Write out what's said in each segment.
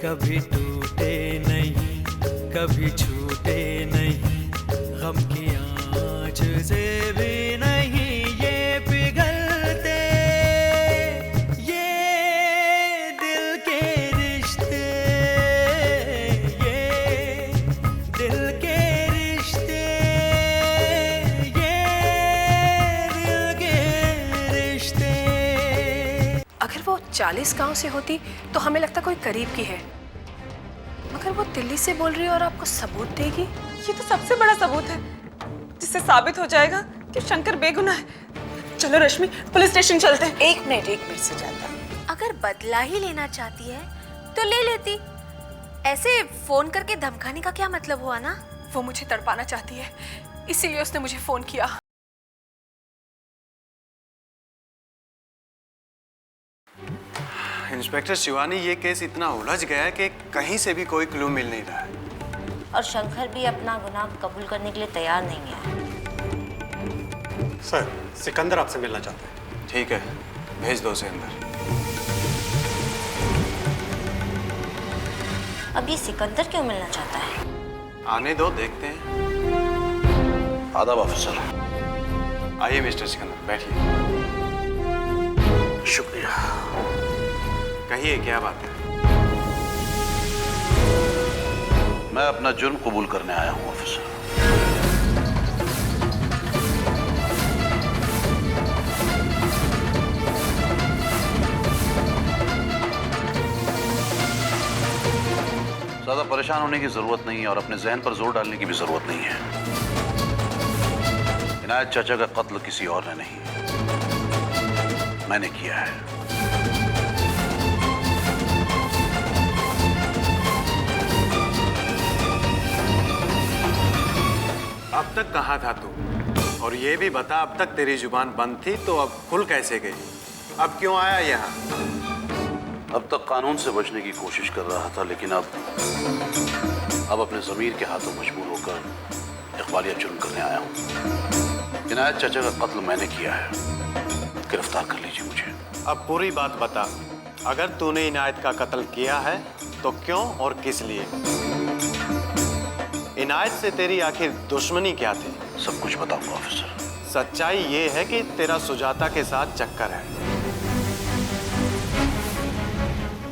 कभी टूटे नहीं, कभी छूटे नहीं, गम की आँच से भी नहीं ये पिघलते, ये दिल के रिश्ते, ये दिल के रिश्ते, ये दिल के रिश्ते। अगर वो 40 गांव से होती तो हमें लगता कोई करीब की है, मगर वो दिल्ली से बोल रही है और आपको सबूत देगी। ये तो सबसे बड़ा सबूत है जिससे साबित हो जाएगा कि शंकर बेगुनाह है। चलो रश्मि, पुलिस स्टेशन चलते हैं। एक मिनट से ज्यादा। अगर बदला ही लेना चाहती है तो ले लेती, ऐसे फोन करके धमकाने का क्या मतलब हुआ ना। वो मुझे तड़पाना चाहती है, इसीलिए उसने मुझे फोन किया। इंस्पेक्टर शिवानी, ये केस इतना उलझ गया है कि कहीं से भी कोई क्लू मिल नहीं रहा है। और शंकर भी अपना गुनाह कबूल करने के लिए तैयार नहीं है। सर, सिकंदर आपसे मिलना चाहते हैं। ठीक है, भेज दो उसे अंदर। अब ये सिकंदर क्यों मिलना चाहता है? आने दो, देखते हैं। आदाब ऑफिसर। आइए मिस्टर सिकंदर, बैठिए। शुक्रिया। कहिए, क्या बात है? मैं अपना जुर्म कबूल करने आया हूं ऑफिसर। ज्यादा परेशान होने की जरूरत नहीं है और अपने जहन पर जोर डालने की भी जरूरत नहीं है। इनायत चाचा का कत्ल किसी और ने नहीं, मैंने किया है। अब तक कहाँ था तू? और ये भी बता, अब तक तेरी जुबान बंद थी तो अब खुल कैसे गई? अब क्यों आया यहाँ? अब तक कानून से बचने की कोशिश कर रहा था, लेकिन अब अपने ज़मीर के हाथों मजबूर होकर इकबालिया जुर्म करने आया हूँ। इनायत चाचा का कत्ल मैंने किया है, गिरफ्तार कर लीजिए मुझे। अब पूरी बात बता, अगर तूने इनायत का कत्ल किया है तो क्यों और किस लिए? इनायत से तेरी आखिर दुश्मनी क्या थी? सब कुछ बताऊंगा ऑफिसर। सच्चाई ये है कि तेरा सुजाता के साथ चक्कर है,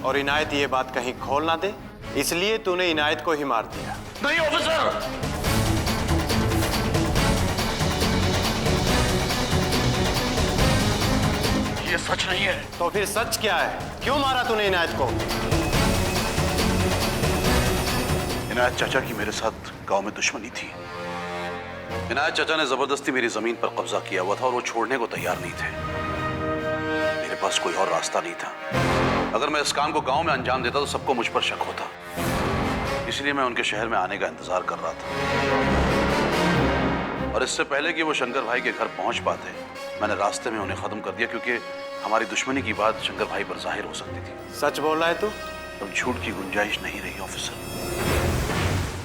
और इनायत ये बात कहीं खोल ना दे, इसलिए तूने इनायत को ही मार दिया। नहीं ऑफिसर, ये सच नहीं है। तो फिर सच क्या है? क्यों मारा तूने इनायत को? इनायत चाचा की मेरे साथ गांव में दुश्मनी थी। इनायत चाचा ने जबरदस्ती मेरी जमीन पर कब्जा किया हुआ था और वो छोड़ने को तैयार नहीं थे। मेरे पास कोई और रास्ता नहीं था। अगर मैं इस काम को गांव में अंजाम देता तो सबको मुझ पर शक होता, इसलिए मैं उनके शहर में आने का इंतजार कर रहा था। और इससे पहले कि वो शंकर भाई के घर पहुंच पाते, मैंने रास्ते में उन्हें खत्म कर दिया, क्योंकि हमारी दुश्मनी की बात शंकर भाई पर जाहिर हो सकती थी। सच बोल रहा है तू? अब झूठ की गुंजाइश नहीं रही ऑफिसर।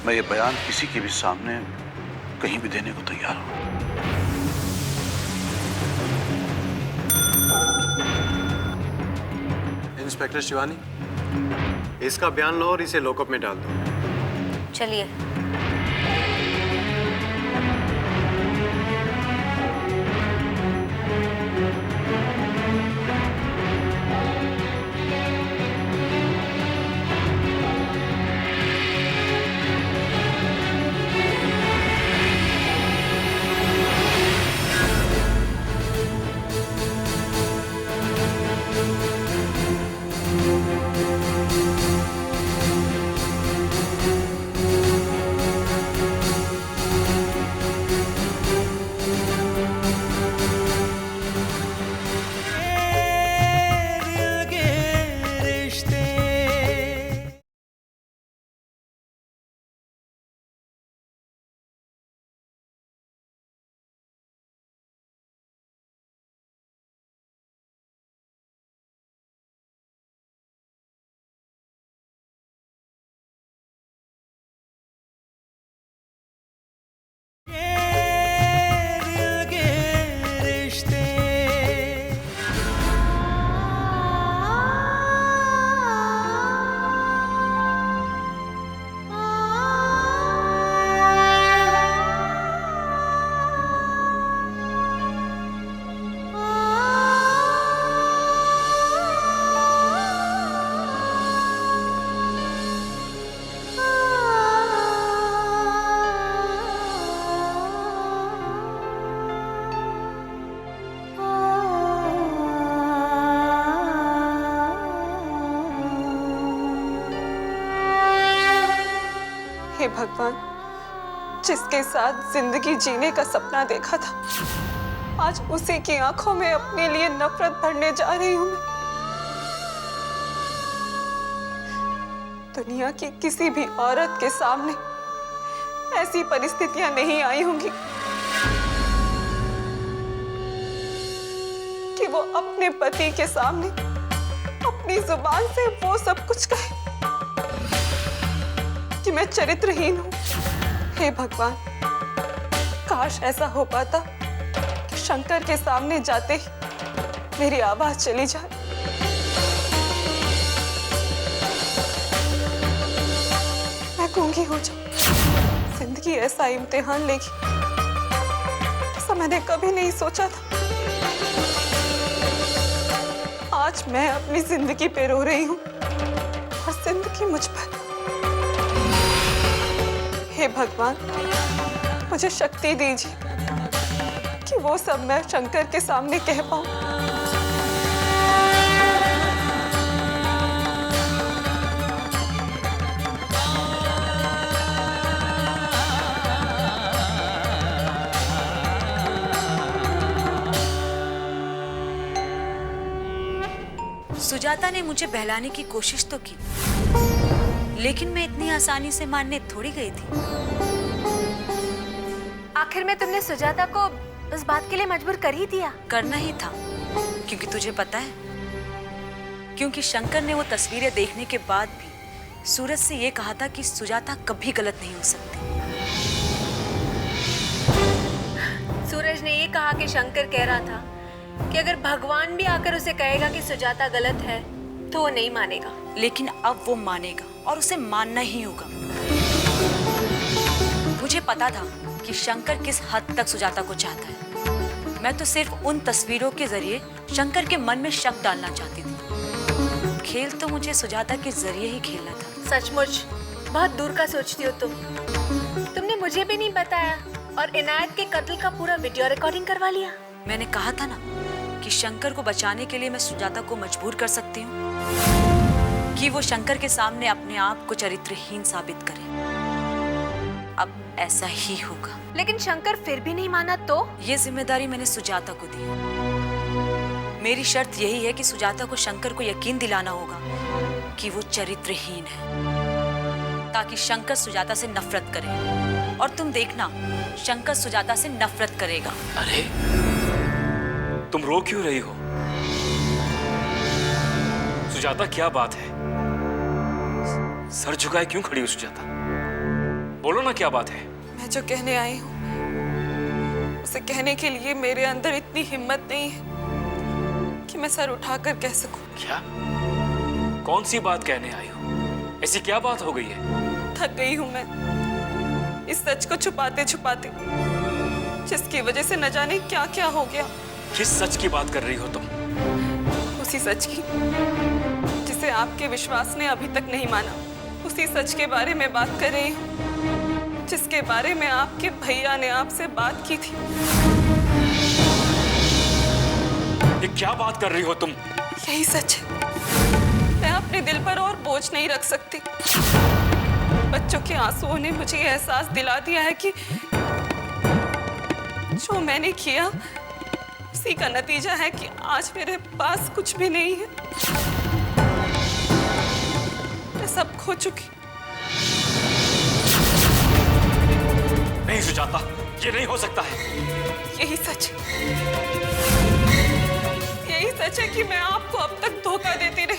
मैं ये बयान किसी के भी सामने कहीं भी देने को तैयार हूं। इंस्पेक्टर शिवानी, इसका बयान लो और इसे लॉकअप में डाल दो। चलिए। हे भगवान, जिसके साथ जिंदगी जीने का सपना देखा था, आज उसी की आंखों में अपने लिए नफरत भरने जा रही हूं मैं। दुनिया की किसी भी औरत के सामने ऐसी परिस्थितियां नहीं आई होंगी कि वो अपने पति के सामने अपनी जुबान से वो सब कुछ कहे कि मैं चरित्रहीन हूं। हे भगवान, काश ऐसा हो पाता कि शंकर के सामने जाते ही मेरी आवाज चली जाए। मैं गूंगी हो जाऊं। जिंदगी ऐसा इम्तिहान लेगी, ऐसा मैंने कभी नहीं सोचा था। आज मैं अपनी जिंदगी पे रो रही हूं और जिंदगी मुझ पर। हे भगवान, मुझे शक्ति दीजिए कि वो सब मैं शंकर के सामने कह पाऊं। सुजाता ने मुझे बहलाने की कोशिश तो की, लेकिन मैं इतनी आसानी से मानने थोड़ी गई थी। आखिर में तुमने सुजाता को उस बात के लिए मजबूर कर ही दिया। करना ही था, क्योंकि तुझे पता है, क्योंकि शंकर ने वो तस्वीरें देखने के बाद भी सूरज से ये कहा था कि सुजाता कभी गलत नहीं हो सकती। सूरज ने ये कहा कि शंकर कह रहा था कि अगर भगवान भी आकर उसे कहेगा कि सुजाता गलत है तो वो नहीं मानेगा। लेकिन अब वो मानेगा और उसे मानना ही होगा। मुझे पता था कि शंकर किस हद तक सुजाता को चाहता है। मैं तो सिर्फ उन तस्वीरों के जरिए शंकर के मन में शक डालना चाहती थी। खेल तो मुझे सुजाता के जरिए ही खेलना था। सचमुच बहुत दूर का सोचती हो तुम। तुमने मुझे भी नहीं बताया और इनायत के कत्ल का पूरा वीडियो रिकॉर्डिंग करवा लिया। मैंने कहा था ना कि शंकर को बचाने के लिए मैं सुजाता को मजबूर कर सकती हूँ कि वो शंकर के सामने अपने आप को चरित्रहीन साबित करे। अब ऐसा ही होगा। लेकिन शंकर फिर भी नहीं माना तो? ये जिम्मेदारी मैंने सुजाता को दी। मेरी शर्त यही है कि सुजाता को शंकर को यकीन दिलाना होगा कि वो चरित्रहीन है, ताकि शंकर सुजाता से नफरत करे। और तुम देखना, शंकर सुजाता से नफरत करेगा। अरे तुम रो क्यों रही हो? सुजाता, क्या बात है? सर झुकाए क्यों खड़ी हो सुजाता? बोलो ना, क्या बात है? मैं जो कहने आई हूँ उसे कहने के लिए मेरे अंदर इतनी हिम्मत नहीं है कि मैं सर उठाकर कह सकूं। क्या? कौन सी बात कहने आई हो? ऐसी क्या बात हो गई है? थक गई हूँ मैं इस सच को छुपाते छुपाते, जिसकी वजह से न जाने क्या क्या हो गया। किस सच की बात कर रही हो तुम? उसी सच की जिसे आपके विश्वास ने अभी तक नहीं माना। उसी सच के बारे में बात कर रही हूँ जिसके बारे में आपके भैया ने आपसे बात की थी। ये क्या बात कर रही हो तुम? यही सच है। मैं अपने दिल पर और बोझ नहीं रख सकती। बच्चों के आंसुओं ने मुझे ये एहसास दिला दिया है कि जो मैंने किया उसी का नतीजा है कि आज मेरे पास कुछ भी नहीं है। मैं सब खो चुकी। नहीं सुजाता, ये नहीं हो सकता है। यही सच है कि मैं आपको अब तक धोखा देती रही।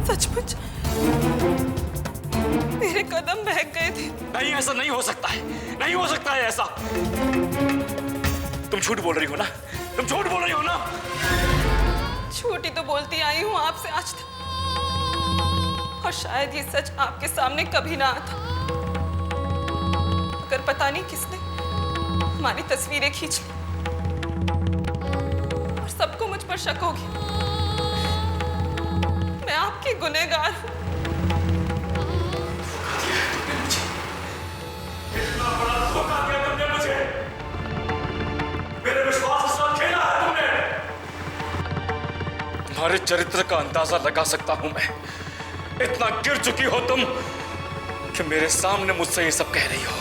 सचमुच मेरे कदम बहक गए थे। नहीं, ऐसा नहीं हो सकता है। नहीं हो सकता है ऐसा। तुम झूठ बोल रही हो ना? तुम झूठ बोल रही हो ना? झूठ ही तो बोलती आई हूँ आपसे आज तक। और शायद ये सच आपके सामने कभी ना आता। अगर पता नहीं किसने हमारी तस्वीरें खींच ली और सबको मुझ पर शक हो गया। मैं आपकी गुनहगार हूँ। इतना बड़ा धोखा किया तुमने मुझे। मेरे विश्वास के साथ खेला है तुमने। तुम्हारे चरित्र का अंदाजा लगा सकता हूं मैं। इतना गिर चुकी हो तुम कि मेरे सामने मुझसे ये सब कह रही हो।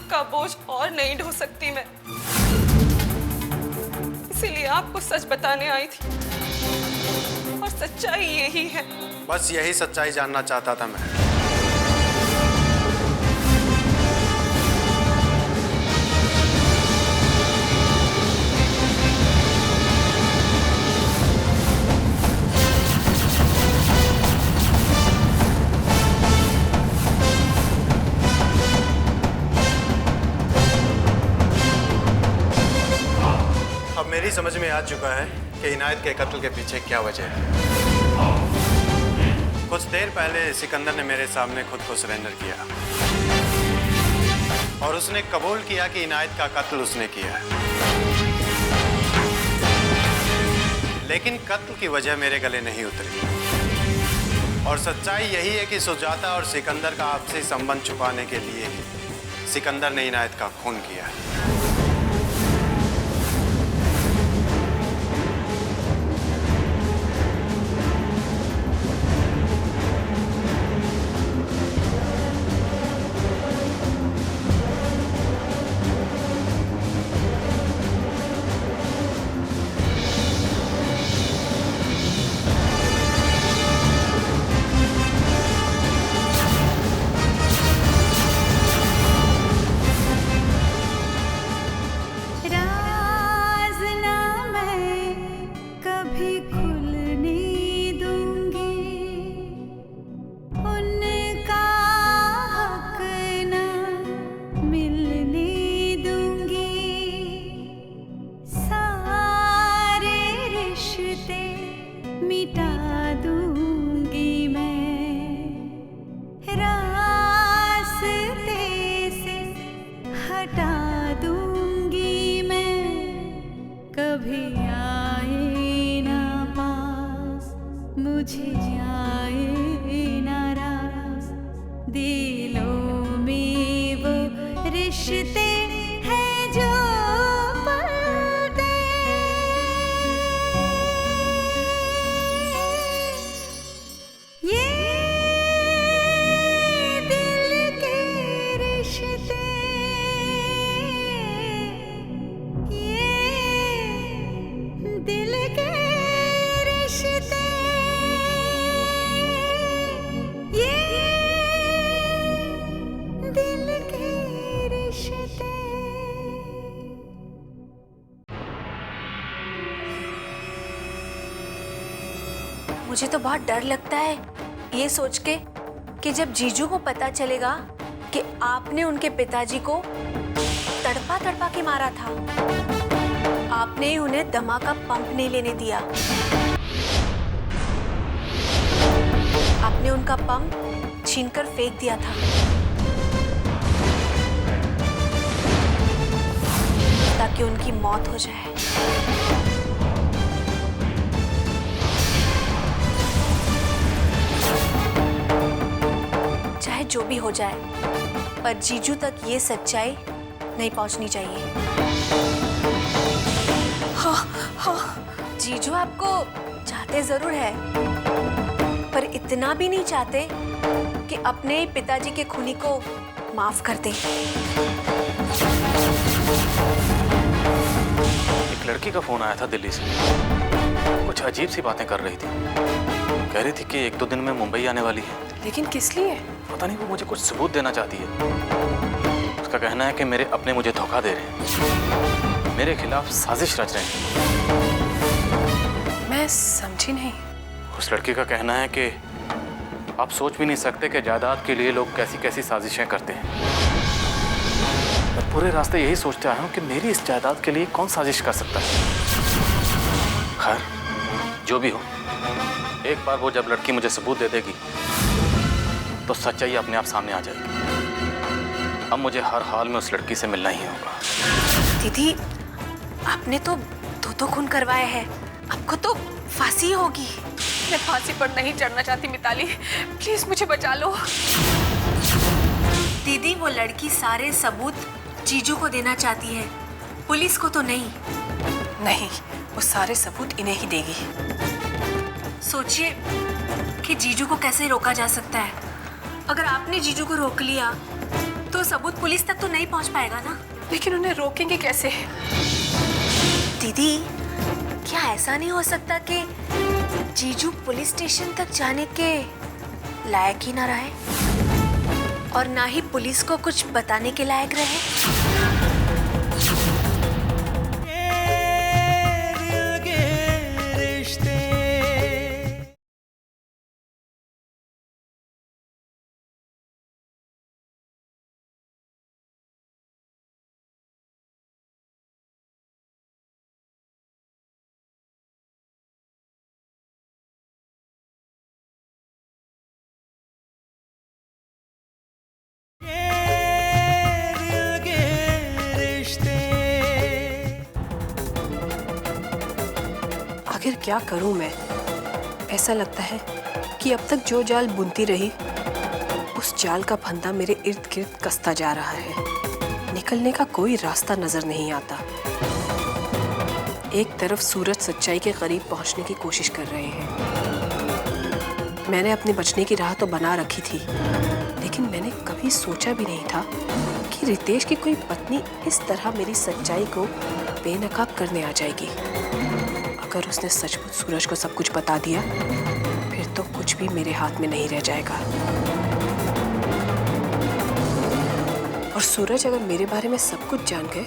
का बोझ और नहीं ढो सकती मैं, इसीलिए आपको सच बताने आई थी और सच्चाई यही है। बस यही सच्चाई जानना चाहता था मैं। मेरी समझ में आ चुका है कि इनायत के कत्ल के पीछे क्या वजह है। कुछ देर पहले सिकंदर ने मेरे सामने खुद को सरेंडर किया और उसने कबूल किया कि इनायत का कत्ल उसने किया है। लेकिन कत्ल की वजह मेरे गले नहीं उतरी और सच्चाई यही है कि सुजाता और सिकंदर का आपसी संबंध छुपाने के लिए सिकंदर ने इनायत का खून किया है। मुझे तो बहुत डर लगता है ये सोच के कि जब जीजू को पता चलेगा कि आपने उनके पिताजी को तड़पा तड़पा के मारा था, आपने ही उन्हें दमा का पंप नहीं लेने दिया, आपने उनका पंप छीनकर फेंक दिया था ताकि उनकी मौत हो जाए। चाहे जो भी हो जाए, पर जीजू तक ये सच्चाई नहीं पहुंचनी चाहिए। हाँ, हाँ, जीजू आपको चाहते जरूर है, पर इतना भी नहीं चाहते कि अपने पिताजी के खूनी को माफ कर दें। एक लड़की का फोन आया था दिल्ली से, कुछ अजीब सी बातें कर रही थी। कह रही थी कि 1-2 दिन में मुंबई आने वाली है। लेकिन किस लिए? पता नहीं, वो मुझे कुछ सबूत देना चाहती है। उसका कहना है कि मेरे अपने मुझे धोखा दे रहे हैं, मेरे खिलाफ साजिश रच रहे हैं। मैं समझी नहीं। उस लड़की का कहना है कि आप सोच भी नहीं सकते कि जायदाद के लिए लोग कैसी कैसी साजिशें करते हैं। मैं पूरे रास्ते यही सोचते आया हूं कि मेरी इस जायदाद के लिए कौन साजिश कर सकता है। खैर, जो भी हो, एक बार वो जब लड़की मुझे सबूत दे देगी तो सच्चाई अपने आप सामने आ जाएगी। अब मुझे हर हाल में उस लड़की से मिलना ही होगा। दीदी, आपने तो दो खून करवाए हैं, आपको तो फांसी होगी। मैं फांसी पर नहीं चढ़ना चाहती मिताली, प्लीज मुझे बचा लो। दीदी, वो लड़की सारे सबूत जीजू को देना चाहती है, पुलिस को तो नहीं। नहीं, वो सारे सबूत इन्हें ही देगी। सोचिए कि जीजू को कैसे रोका जा सकता है। अगर आपने जीजू को रोक लिया तो सबूत पुलिस तक तो नहीं पहुंच पाएगा ना। लेकिन उन्हें रोकेंगे कैसे? दीदी, क्या ऐसा नहीं हो सकता कि जीजू पुलिस स्टेशन तक जाने के लायक ही ना रहे और ना ही पुलिस को कुछ बताने के लायक रहे? आखिर क्या करूं मैं? ऐसा लगता है कि अब तक जो जाल बुनती रही उस जाल का फंदा मेरे इर्द गिर्द कसता जा रहा है। निकलने का कोई रास्ता नजर नहीं आता। एक तरफ सूरज सच्चाई के करीब पहुंचने की कोशिश कर रहे हैं। मैंने अपने बचने की राह तो बना रखी थी, लेकिन मैंने कभी सोचा भी नहीं था कि रितेश की कोई पत्नी इस तरह मेरी सच्चाई को बेनकाब करने आ जाएगी। अगर उसने सचमुच सूरज को सब कुछ बता दिया, फिर तो कुछ भी मेरे हाथ में नहीं रह जाएगा। और सूरज अगर मेरे बारे में सब कुछ जान गए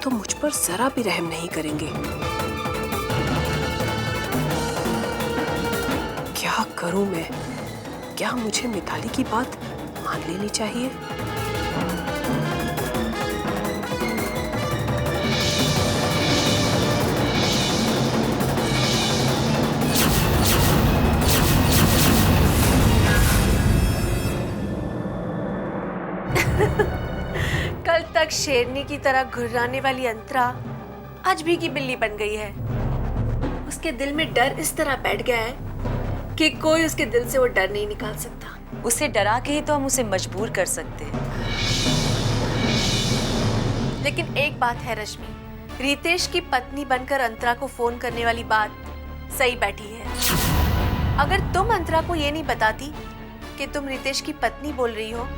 तो मुझ पर जरा भी रहम नहीं करेंगे। क्या करूं मैं? क्या मुझे मिताली की बात मान लेनी चाहिए? कल तक शेरनी की तरह घुर्राने वाली अंतरा आज भी की बिल्ली बन गई है। उसके दिल में डर इस तरह बैठ गया है कि कोई उसके दिल से वो डर नहीं निकाल सकता। उसे डरा के ही तो हम उसे मजबूर कर सकते हैं। लेकिन एक बात है रश्मि, रितेश की पत्नी बनकर अंतरा को फोन करने वाली बात सही बैठी है। अगर तुम अंतरा को ये नहीं बताती कि तुम रितेश की पत्नी बोल रही हो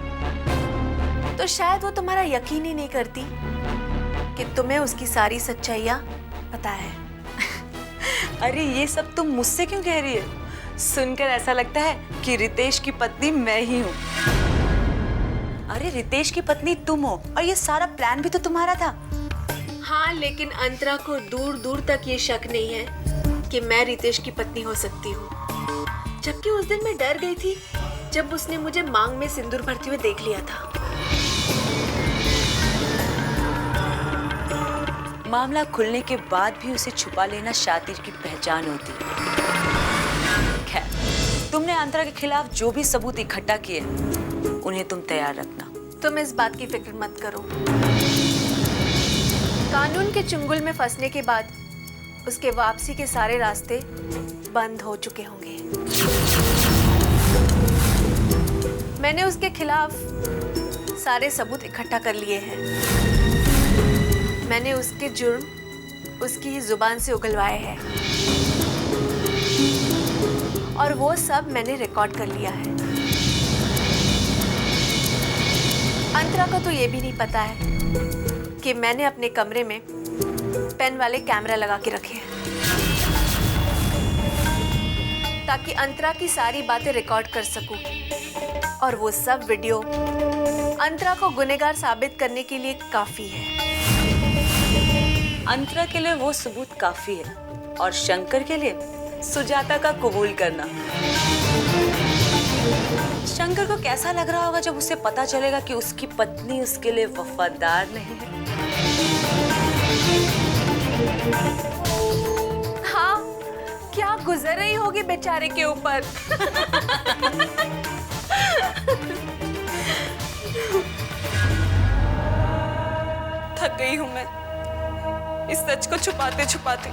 तो शायद वो तुम्हारा यकीन ही नहीं करती कि तुम्हें उसकी सारी सच्चाइयाँ पता है। अरे ये सब तुम मुझसे क्यों कह रही है? सुनकर ऐसा लगता है कि रितेश की पत्नी मैं ही हूँ। अरे रितेश की पत्नी तुम हो और ये सारा प्लान भी तो तुम्हारा था। हाँ, लेकिन अंतरा को दूर दूर तक ये शक नहीं है कि मैं रितेश की पत्नी हो सकती हूँ। जबकि उस दिन मैं डर गई थी जब उसने मुझे मांग में सिंदूर भरते हुए देख लिया था। मामला खुलने के बाद भी उसे छुपा लेना शातिर की पहचान होती है। खैर, तुमने अंतरा के खिलाफ जो भी सबूत इकट्ठा किए उन्हें तुम तैयार रखना। तुम इस बात की फिक्र मत करो। कानून के चुंगल में फंसने के बाद उसके वापसी के सारे रास्ते बंद हो चुके होंगे। मैंने उसके खिलाफ सारे सबूत इकट्ठा कर लिए हैं। मैंने उसके जुर्म उसकी ही जुबान से उगलवाए हैं और वो सब मैंने रिकॉर्ड कर लिया है। अंतरा को तो ये भी नहीं पता है कि मैंने अपने कमरे में पेन वाले कैमरा लगा के रखे हैं ताकि अंतरा की सारी बातें रिकॉर्ड कर सकूं और वो सब वीडियो अंतरा को गुनहगार साबित करने के लिए काफी है। अंतरा के लिए वो सबूत काफी है और शंकर के लिए सुजाता का कबूल करना। शंकर को कैसा लग रहा होगा जब उसे पता चलेगा कि उसकी पत्नी उसके लिए वफादार नहीं है? हाँ, क्या गुजर रही होगी बेचारे के ऊपर। थक गई हूं मैं इस सच को छुपाते छुपाते,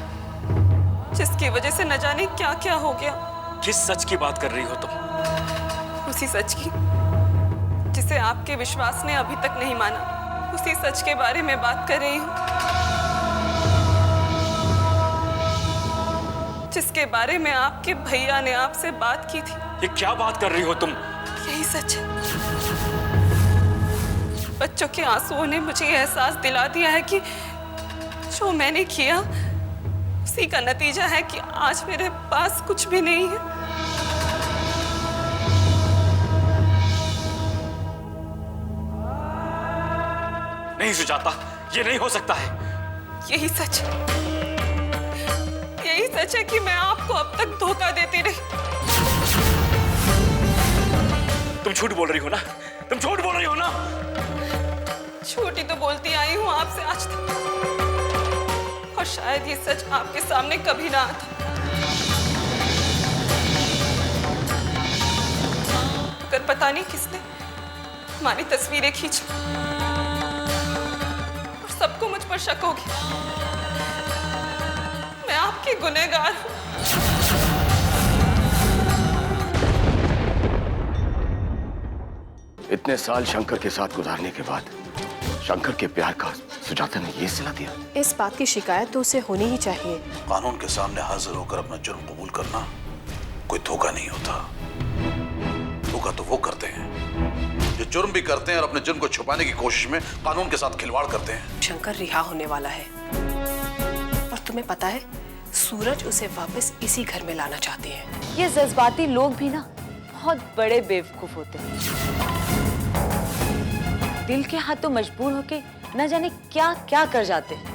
जिसकी वजह से न जाने क्या क्या हो गया। किस सच की बात कर रही हो तुम? उसी सच की जिसे आपके विश्वास ने अभी तक नहीं माना। उसी सच के बारे में बात कर रही हूँ जिसके बारे में आपके भैया ने आपसे बात की थी। ये क्या बात कर रही हो तुम? यही सच है। बच्चों के आंसुओं ने मुझे यह एहसास दिला दिया है कि जो मैंने किया उसी का नतीजा है कि आज मेरे पास कुछ भी नहीं है। नहीं सुजाता, ये नहीं हो सकता है। यही सच है। यही सच है कि मैं आपको अब तक धोखा देती रही। तुम झूठ बोल रही हो ना? तुम झूठ बोल रही हो ना? झूठ ही तो बोलती आई हूं आपसे आज तक, और शायद ये सच आपके सामने कभी ना आता। कर पता नहीं किसने हमारी तस्वीरें खींची और सबको मुझ पर शक हो गया। मैं आपकी गुनहगार हूं। इतने साल शंकर के साथ गुजारने के बाद शंकर के प्यार का सुजाता ने ये सिला दिया। इस बात की शिकायत तो उसे होनी ही चाहिए। कानून के सामने हाजिर होकर अपना जुर्म कबूल करना कोई धोखा नहीं होता। धोखा तो वो करते हैं जो जुर्म भी करते हैं और अपने जुर्म को छुपाने की कोशिश में कानून के साथ खिलवाड़ करते हैं। शंकर रिहा होने वाला है और तुम्हें पता है सूरज उसे वापस इसी घर में लाना चाहते हैं। ये जज्बाती लोग भी ना बहुत बड़े बेवकूफ होते हैं। दिल के हाथों मजबूर होके न जाने क्या क्या कर जाते हैं।